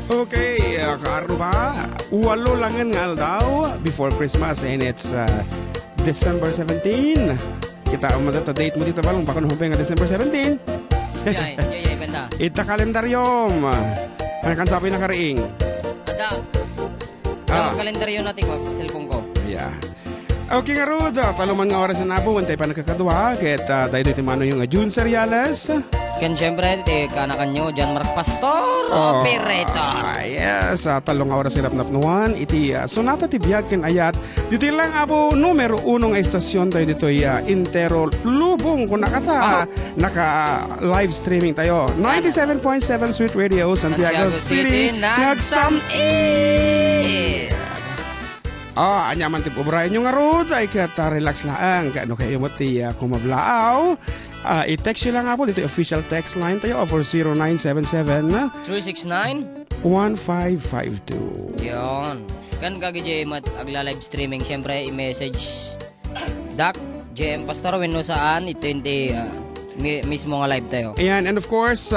Okay, karuba. Walo langan nga aldaw before Christmas and it's December 17. Kita umata date mo dito balong baka nuhumpay nga December 17. Yay, benda. Ita kalendaryom. Ano kan sabi na kariing? Ada. Ang kalendaryo natin ko, cellphone ko. Yeah. Okay nga Rod, taluman nga oras na nabo, wantay pa nagkakadwa, kahit dahil dito mano yung June Seriales. Kan syempre, kanakan nyo, John Mark Pastor, operator. Yes, talong nga oras hirap napnuan, iti sonata ti biyag ken ayat. Dito lang abo numero 1 nga estasyon tayo dito intero lubong kung naka live streaming tayo. 97.7 Sweet Radio, Santiago City, Nagsamit. Anyaman ti pobrayan nyo nga Rod, ay kata relax lang. Kano kayo mo ti kumablaaw. I-text nyo lang nga po dito, official text line tayo for 0977 369 369 1552. Yun. Kan kagi JM at agla-live streaming, syempre i-message Dak, JM Pastor, no saan, ito hindi mismo nga live tayo. Ayan, and of course,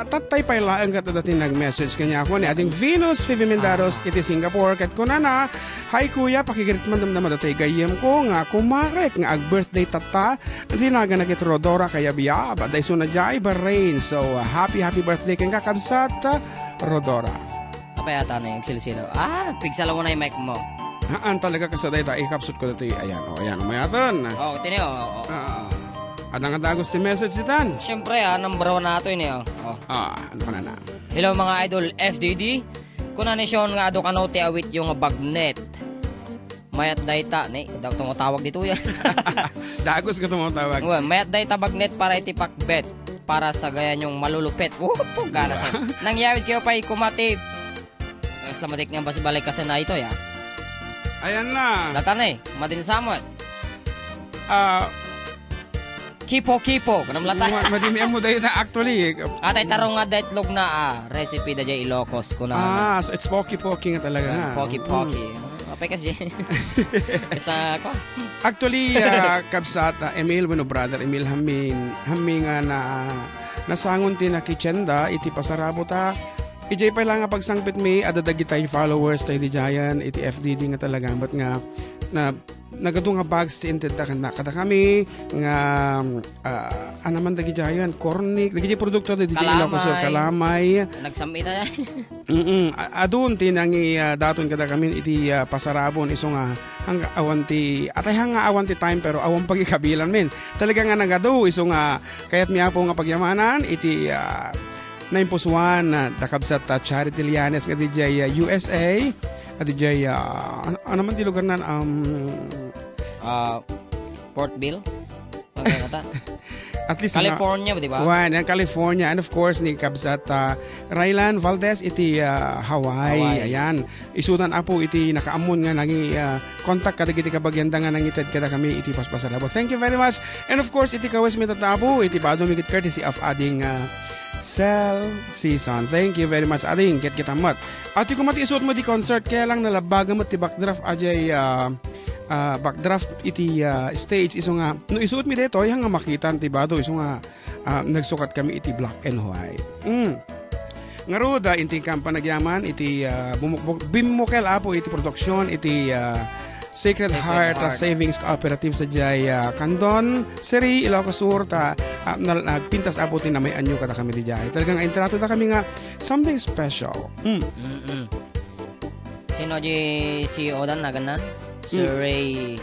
tatay pa ilaan ka dati nag-message kanya ako ni ating Venus Phoebe Mendaros, iti Singapore. Kat ko na, hi kuya, pakigirit man naman dati gayem ko nga kumarek nga ag-birthday tata. Hindi na ganagit Rodora kaya biyaba. Dahil so na jay Bahrain. So, happy birthday kang kakabsat, Rodora. Apa yata na yung silsilo? Pigsala mo na yung mic mo. Talaga kasaday ta, ikapsut ko dati. Ayan, umayatan. Tineo. Adang gusto message sitan. Siyempre number 1 na ito yun ano ka na? Hello mga idol FDD. Kuna ni Sean nga adok ano ti awit yung bagnet. Mayat dayta ni daw tumutawag dito yan. Dagos ka tumutawag. Mayat dayta bagnet para itipakbet para sa gayan yung malulupet. Gana sa. Nangyawit kayo pa kumati. Slamatik nga ba si balik kasi na ito ya. Ayan na. Data na madinsamot. Kipo. Kanang lata. Madinian mo dahil na actually. Atay tarong nga daitlog na recipe da jay Ilocos ko na. So it's pocky nga talaga na. Pocky. Apay kasi. Basta ko. Actually, kabsat, Emil, brother Emil, haming na nasangon ti na kitchenda, iti pasarabo ta. Ijay pa lang nga pagsangpit mi, adadagi tayo followers tayo di Jayan, iti FDD nga talaga. But nga, nagado nga bags ti inted kada kami, nga, anaman dagi Jayan, cornic, dagi produkto di kalamay. Nagsamit na Adun ti nangi daton kada kami, iti pasarabon, iso nga, hang awan ti time, pero awan pagikabilan min. Talaga nga nagado, iso nga, kaya't miyapo nga pagyamanan, iti, 9+1 dakabsat Charity Lianes nga DJ USA at DJ ano man di lugar nan Port Bill at least California ba di ba? One ang California and of course ni kabsat Rylan Valdez iti Hawaii. Ayan isudan apo iti nakaamon nga nangi contact kada kiti kabagyanda nga nangited kada kami iti paspasarabo. Thank you very much and of course iti kawes mi tatabo iti bado mi courtesy of adding Cell Season. Thank you very much. Ading, kita mat. At yung kumati isuot mo di concert, kaya lang nalabaga mo ti backdraft ajay backdraft iti stage. Iso nga, no isuot mi dito, yung nga makitan ti bado. Iso nga, nagsukat kami iti black and white. Nga roda, inti kampa nagyaman, iti bimukel apo iti production, iti Sacred Heart Savings Cooperative sa Jaya Candon, Seri, Ilocos Sur, nagpintas abutin na may anyo kada kami di Jaya. Talagang intrato na kami nga something special. Sino si Odan na gana? Sir Ray.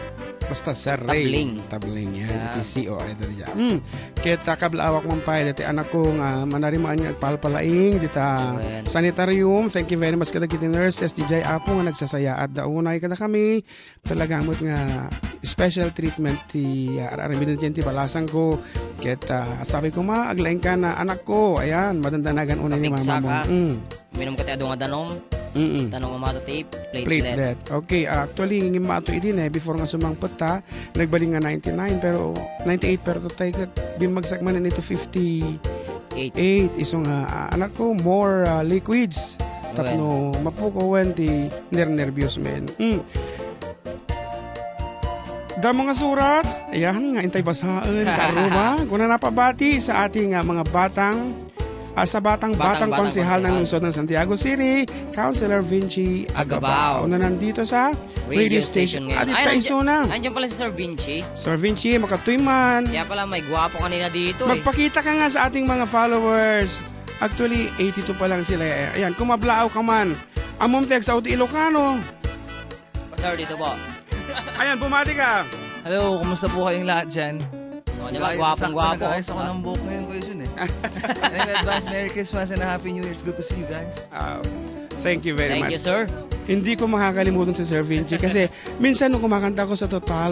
Basta Sir Ray. Tabling yan. Iti CEO ay dali dyan. Kita kablawak mong pilot. Anak ko nga manarimaan niya agpalpalaing dita sanitarium. Thank you very much kada kiti nurses. DJ Apo nga nagsasaya at daunay kada kami. Talaga amot nga special treatment ti aramidan ti balasang ko. Kita sabi ko aglaing ka na anak ko. Ayan, madandanagan unay ni mama mo. Minum ka ti ado nga danom. Tanong mo mato tape, platelet. Okay, actually ngim mato idin before nga sumangpot ta, nagbaling nga 99 pero 98 pero tayo bimagsak man nito 58. Iso nga anak ko more liquids. Tapno mapukawan ti nervyos men. Da mga surat, ayan nga intay basaan karuba. Kung na napabati sa ating mga batang sa batang konsehal ng lungsod ng Santiago City, Councilor Vinci Agabao. na nandito sa radio station. ngayon. Adit iso na. Andiyan pala si Sir Vinci. Sir Vinci, makatuyman. Kaya pala may gwapo kanina dito Magpakita ka nga sa ating mga followers. Actually, 82 pa lang sila. Ayan, kung mablao ka man, amom tek sa Ilocano. Sir, dito po. Ayan, bumati ka. Hello, kumusta po kayong lahat dyan? O, diba, gwapong-gwapo. Nag-ayos ako ng buhok ngayon ko yun eh. And advance Merry Christmas and a Happy New Year. It's good to see you guys. Thank you very Thank much. you, sir. Hindi ko makakalimutan si Sir Vinci kasi minsan nung kumakanta ko sa Total,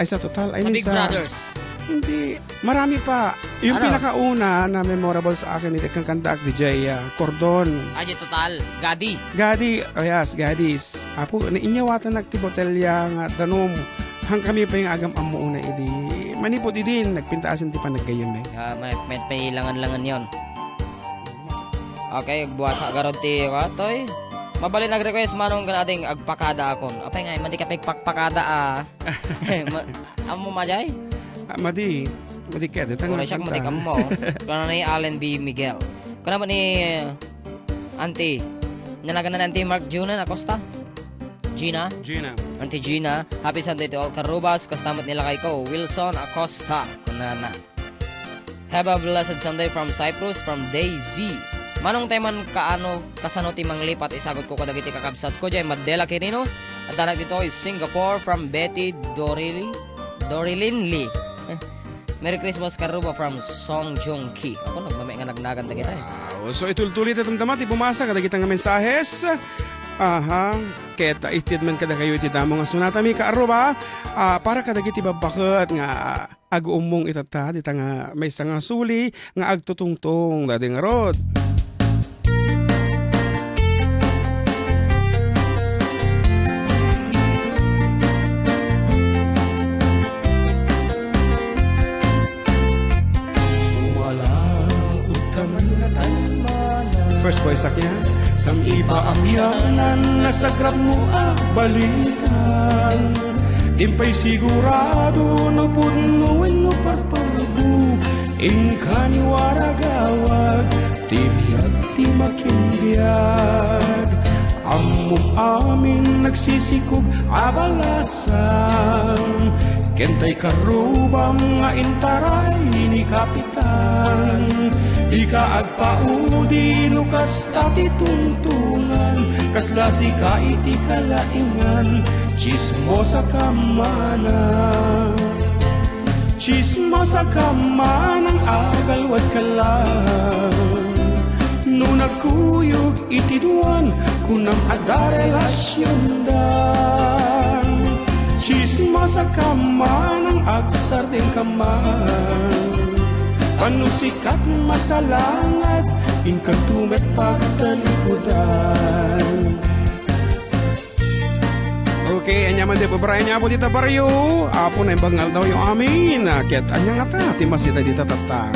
Sa Big Brothers. Hindi, marami pa. Yung Ano? pinakauna na memorable sa akin, ito kang kanta DJ Cordon. Aji total. Gadi. Gadi, oh yes, Gadis. Apo, nainyawatan nagtibotel yang danom. Hang kami pa yung agam amo na idi. Manipod idin, nagpintaasan ti pa naggayon eh. May langan-langan yon. Okay, buwas sa garod ti katoy. Mabali nag-request manong ating agpakada akon. Apay nga, mandi ka pagpakada Amo majay? Madi ka, detang Wala siya mandi ka mo. Kano ni Allen B. Miguel. Kano ba ni Auntie? Nalagan na Auntie Mark Junan Acosta? Gina? Auntie Gina. Happy Sunday to all Carubas. Kastamat nila kay ko. Wilson Acosta. Kunana. Have a blessed Sunday from Cyprus from Daisy. Manong teman kaano kasano timang lipat isagot ko kadagiti kakabsat ko jay Madela Quirino. At danak dito is Singapore from Betty Dorilyn Lee. Merry Christmas Karuba from Song Jong Ki. Ako nagmamay nga nagnagan ta kita eh. Wow. So ituloy-tuloy itong tamati, pumasa kada kita nga mensahes. Aha, keta statement kada kayo iti damo nga sunata mi kaaruba para kada kiti babaket nga ag-umong itata dita nga may nga suli nga agtutungtong dadi nga rod. First voice sakya. Sang iba ang yanan, nasagrap mo ang balikan. Impay sigurado na punuin mo parparbu. Ingkani waragawag, tibiyag ti makimbiyag. Among amin nagsisikog abalasan. Kentay karubam nga intaray ni kapitan. Ika agpaudi lukas tati tungtungan. Kaslasi ka iti kalaingan. Chismosa kamana. Chismosa kamanang agalwat kalang. Nung nagkuyog iti duwan kunang ada relasyon dan. Chismosa kamanang agsar din kaman. Panusikat masalangat, ingkang tumet pagtalikudan. Okay, anya man di pabrayan niya po dita baryo. Apo na ibangal daw yung amin. Ket anya nga ta, timasita dita tatang.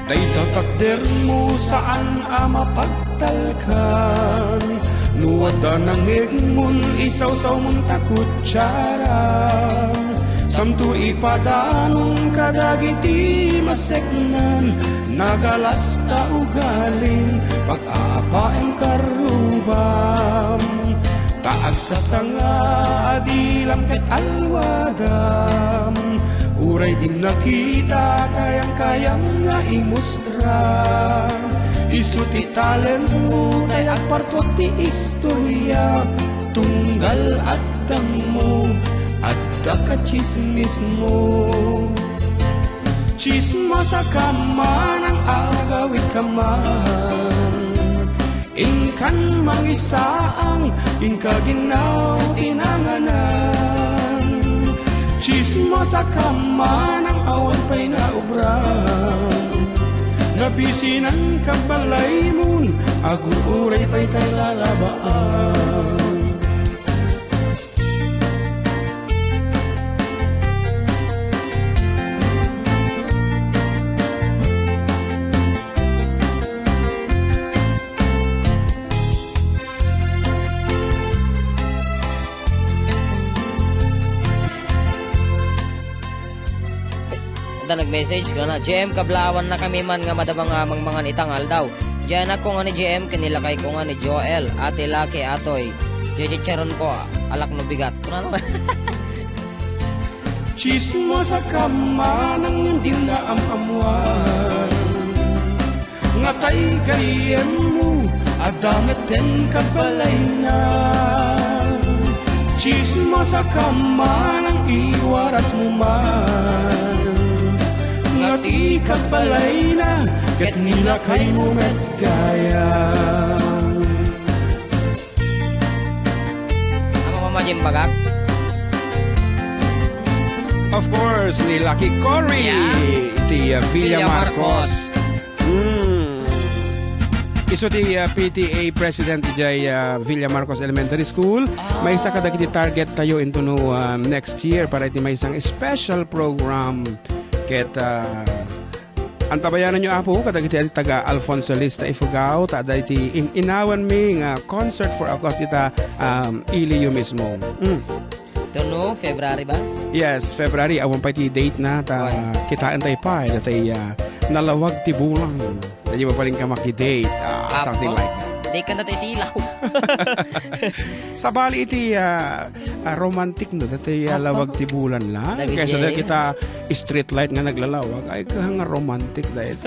Dayta takder mo saan ama pagtalkan. Nuwada nang igmun, isaw-saw mong takutsara. Samtu ipadanong kadagiti maseknan. Nagalasta ugalin, pag-aapaem karubam. Taag sa sanga, adilam ket alwadam. Uray din nakita, kayang-kayang nga imustra. Isuti talent mo, tay agpartot ti istorya. Tunggal at dang mo, at kakachismis mo. Chismosa ka man ang agawit ka man. Ingkan mangisaang, ingka ginaw tinanganan. Chismosa ka man ang awan pa'y naubran. Nabisinan ka balay mun, aguuray pa'y tayo lalabaan. da nag-message ko na, GM kablawan na kami man nga madamang amang mga itangal daw. Diyan ako nga ni GM, kanilakay ko nga ni Joel, ate Laki, atoy. Jejecharon ko, alak no bigat. Kuna naman. Chismo sa kama ng hindi na amamuan. Ngatay kayem mo, at damit din kabalay na. Chismo sa kama ng iwaras mo man. Ngati kabalay na, ket nila kay mo medgaya. Ako mamajim bagak. Of course, ni Lucky Cory, ti Villa Marcos. Iso ti PTA President ijay Villa Marcos Elementary School. May isa kada kiti target tayo into no next year para iti may isang special program ket antabayanan nyo apo kada kiti taga Alfonso Lista Ifugao tada iti inawan mi nga concert for akos dita Iliyo mismo. Tono, February ba? Yes, February. Awan pa iti date na. Kitaan tayo pa. Datay nalawag ti bulang. Dati mo pa rin ka makidate. Something like that. Di ka natin silaw. Sa bali iti romantic no. Dati lawag ti bulan lang. Kaysa dahil kita street light nga naglalawag. Ay nga romantic dahil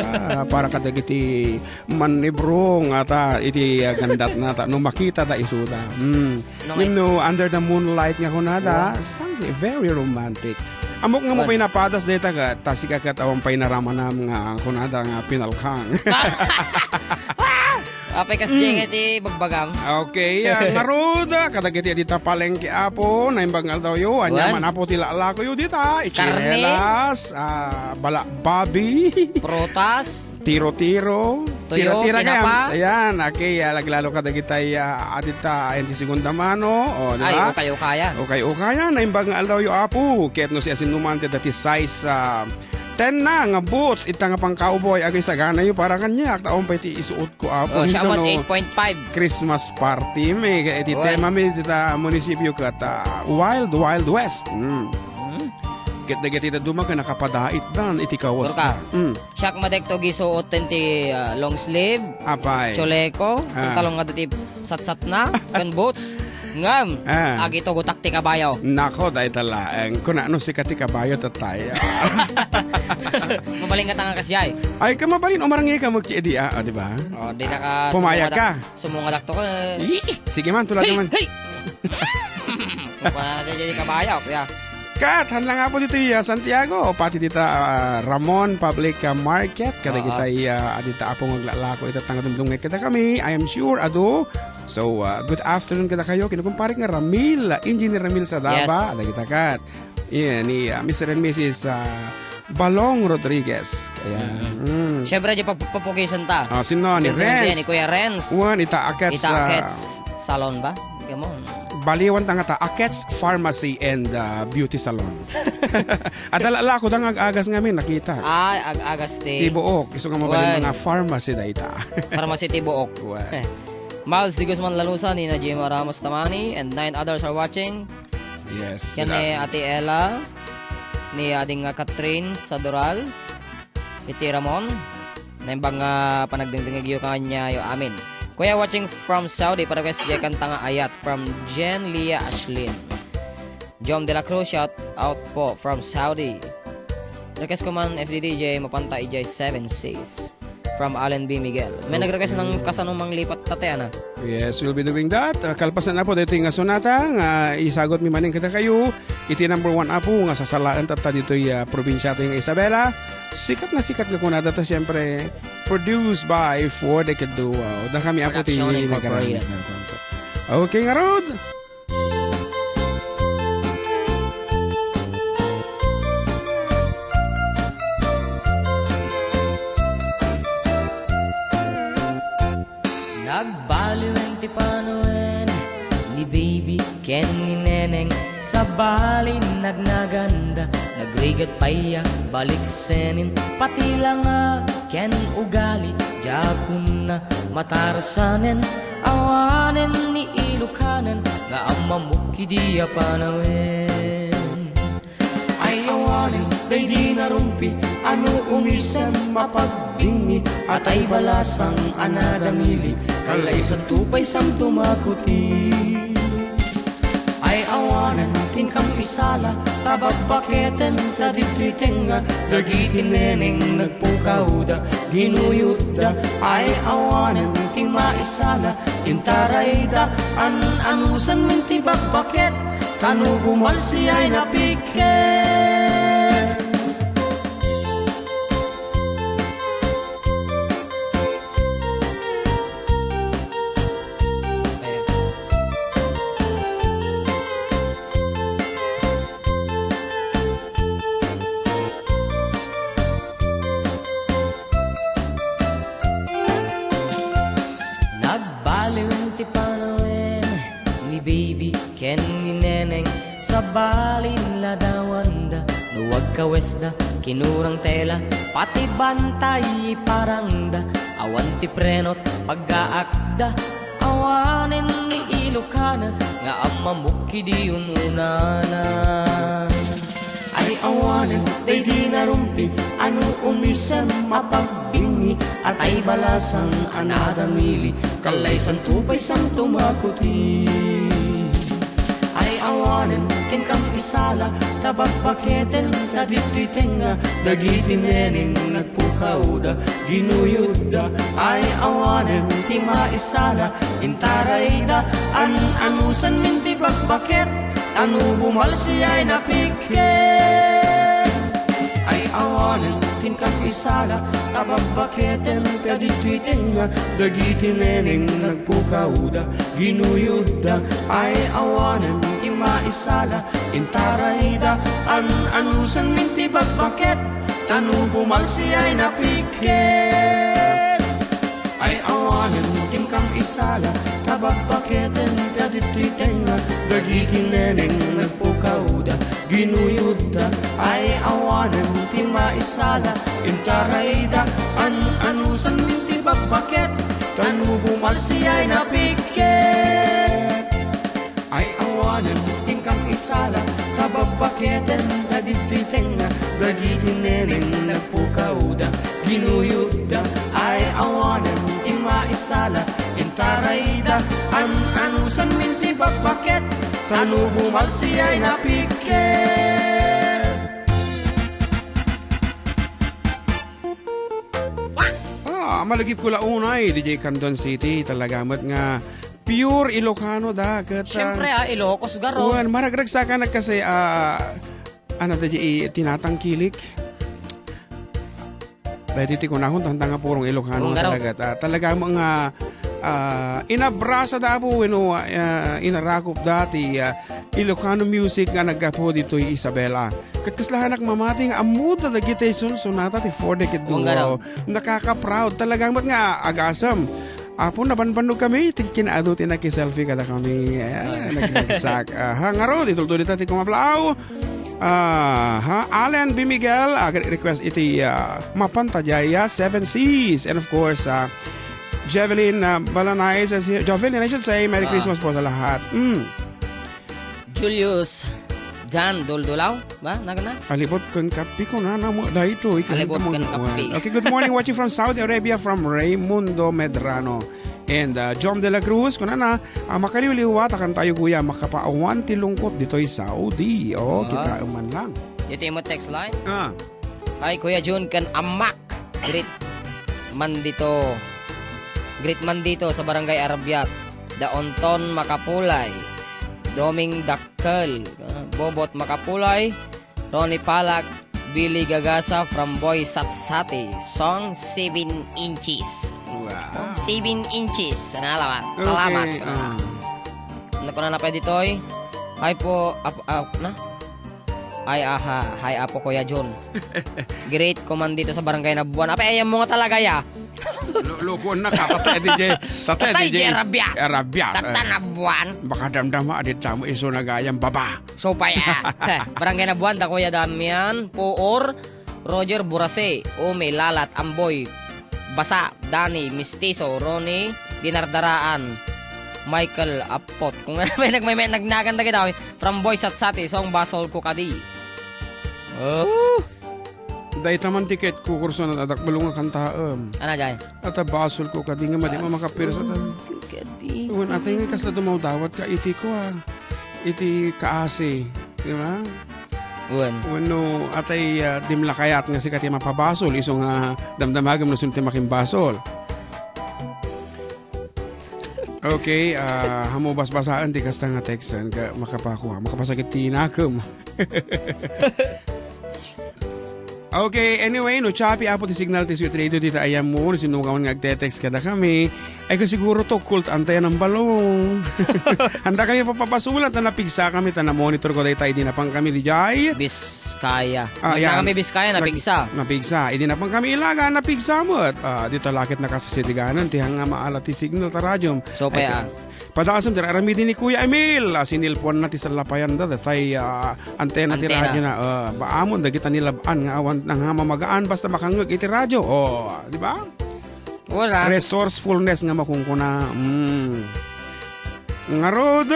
para kadagiti manibro nga ta iti gandat na ta. Nung makita ta isuda. You know, under the moonlight nga kunada. Something very romantic. Amok nga mo pa'y napadas dito ka. Tasika katawang pa'y naraman na nga kunada nga pinalkang. Apay kasi iti bagbagam. Okay, nga roda kadagiti dita palengke apo naimbangal daw yo anya man apo tilala ko yo dita ichinelas babi protas tiro-tiro tuyo kinapa ayan okay laglalo kadagiti adita enti segunda mano o diba ay okay kaya naimbangal daw yo apo ket no si asinumante dati size 10 na nga boots ita nga pang cowboy agay sagana yo para kanya taon pa iti isuot ko apo siya mo 8.5 Christmas party may iti tema mi dita munisipyo kata Wild West ket dagiti duma ka nakapadait dan iti kawas siya madekto gisuot ti long sleeve apay choleko talong nga dati satsat na kan boots ngam agi to gutak ti kabayo nako dahil tala kung ano si kati kabayo tatay mabaling ka tanga kasyay ay ka mabalin umarangi ka magkiedi di ba di na ka pumayag ka sumungadak to ka sige man tulad naman jadi kabayo kaya Kat, hanlang nga po dito Santiago, pati dita Ramon Public Market, kada kita adita apo maglalako ito tangadumdungay kada kami, I am sure, ado. So, good afternoon kada kayo, kinukumpare nga Ramil, Engineer Ramil sa Daba, ada kita kat. Yan, ni Mr. and Mrs. Balong Rodriguez. Kaya, syempre, di papukisan ta. Sino, ni Renz. Ni Kuya Renz. Ita Akets Salon ba? Come Baliwan tanga ta Akets Pharmacy and Beauty Salon. Adala ko dang ag-agas ngamin nakita. Ag-agas Tibuok. Iso nga mabalin mga pharmacy dayta. Pharmacy Tibuok. Miles Di Guzman Lanusa, ni Najima Ramos Tamani, and 9 others are watching. Yes. Yan ni Ate Ella, ni ading Catherine Sadoral, iti Ramon, na yung bang panagdingdingig yung kanya yung amin. Kuya watching from Saudi, para guys, jay kanta nga ayat from Jen Leah Ashlyn. Jom de la Cruz, shout out po from Saudi. Request ko man FDDJ, mapanta ijay 7-6 from Allen B. Miguel. May nag-request ng kasanumang lipat tateana. Yes, we'll be doing that. Kalpasan na po dito yung sonata. Isagot mi maning kita kayo. Iti number 1 apo nga sasalaan tata dito yung probinsya yung Isabela. Sikat na kunada ta siyempre produced by Ford Ekeduo. Da kami apo ti nagaramit. Okay nga Rod. Nagbaliw ang tipanoen ni baby ken ni neneng sa balin nagnaganda nagrigat payak balik senin pati lang ken ugali jakun na matarasanen awanen ni ilukanen nga amamuki dia panawen ay awanen day di narumpi ano umisan mapagbingi, at ay balasang anadamili, kalay sa tupay sam tumakuti. Ay awanan tin kam isala, tababaketen tadititenga, dagitin neneng nagpukauda, ginuyuda. Ay awanan tin maisala, intarayda, anusan min ti bagbaket, tanu bumalsi ay napiket. Ken ni neneng sa balin ladawanda, luwag kawesda, kinurang tela, pati bantay parangda, awan ti prenot pag-aakda, awanen ni Ilocana, nga ang mamuki di ununana. Ay awanen day di narumpi, ano umisan mapagbingi, at ay balasang anadamili, kalay san tupay sang tumakuti. Ay awanen tin kam isala, tabagpaketen tadititenga, dagitin neneng nagpukauda, ginuyuda. Ay awanen ti maisala, intarayda, anusan min ti bagbaket, tanu bumalsi ay napiket. Ay awanen tin kam isala, tabagpaketen tadititenga, dagitin neneng nagpukauda, ginuyuda. Ay awanen ti maisala, intarayda, anusan min ti bagbaket, tanu bumalsi ay napiket. Ay awanen tin kam isala, tabagpaketen tadititenga, dagitin neneng nagpukauda, ginuyuda. Ay awanen ti maisala, intarayda, anusan min ti bagbaket, tanu bumalsi ay napiket. Ay awanen tin kam isala, tabagpaketen tadititenga, dagitin neneng nagpukauda, ginuyuda. Ay awanen ti maisala, intarayda, anusan min ti bagbaket, tanu bumalsi ay napiket. Malagip ko launay, DJ Candon City, talagamot nga pure Ilocano da. Siyempre Ilocos garo. Uwan, maragragsakan na kasi, ano da tinatangkilik. Dahil dito ko nahon, tanda nga purong Ilocano talaga. Talaga mga inabrasa da po, inarakop dati, Ilocano music nga nagkapo dito yung Isabela. Katkaslahanak mamating amuda da gitay sunsunata ti 4 decade duo. Nakaka-proud talagang nga agasam. Apo nabanbanog kami, kinaado tinaki-selfie kada kami. Nagsak. Ngaro, dito dito kumablao. Allen B. Miguel, request iti Mapantajaya, 7 Seas. And of course, Jevelyn Balanay says here, Jovelyn, I should say, Merry Christmas po sa lahat. Julius Dan Doldolaw, ba? Nagana? Alibot kan kapi ko na mo dahito. Alibot kan kapi. Okay, good morning, watching from Saudi Arabia from Raimundo Medrano. And Jom de la Cruz, kung na, makaliwliwat, akan tayo kuya, makapaawan tilungkot dito'y Saudi. Kita man lang. Ito yung text line? Kay Kuya Jun kan amak. Great man dito sa Barangay Arabyat. Daonton Makapulay. Doming Dakkel, Bobot Makapulay, Ronnie Palak, Billy Gagasa from Boy Satsati, song 7 inches. Wow. 7 inches. Salamat. Salamat. Ano ko na pwede ito eh? Hi po, na? Hi apo Kuya John. Great command dito sa Barangay Nabuan. Apa ayam mo nga talaga ya? Lukon na ka, tatay DJ Arabia. Tata Nabuan. Baka damdama adit tamo iso nagayang baba. So pa ya. Barangay Nabuan, da Kuya Damian, Puor, Roger Burase, Ome, Lalat, Amboy, Basa, Dani, Mistiso, Ronnie, Dinardaraan, Michael Apot. Kung may nagnaganda kita from Boy Satsati, song Basol Kukadi. Dahil taman tiket ko kurso na adak balunga kantaam. Ano dyan? At basol ko ka, di nga madi makapirsa ta. Uwan atay nga kasla dumaw dawat ka, iti ko iti kaasi. Di ba? Uwan. Uno atay dimla kayat nga si kati mapabasol. Isong damdamagam na sulti makimbasol. Okay, hamo basbasaan di kasta nga textan ka makapakuha. Makapasakit tinakam. Okay, anyway, no, choppy apo ti signal ti Sweet Radio dito ayam mo, sinukawan nga agte-text kada kami. Ay ko siguro to, kult antayan ng balong. Handa kami papapasulan, napigsa kami, na-monitor ko tayo dinapang kami di jay. Biskaya. Yan. Kami Biskaya, napigsa. Napigsa. Idinapang kami ilaga, napigsa mo. At dito lakit na kasasitiganan, tihang nga maala ti signal ta radyom. So, pa Padakasam tira aramidin ni Kuya Emil. Sinilpon na ti sa lapayan da. Tay antena ti radyo na. Baamon, dagita nilaban nga awan nang hamamagaan basta makangag iti radyo. Di ba? Wala. Resourcefulness nga makungkuna. Nga rod.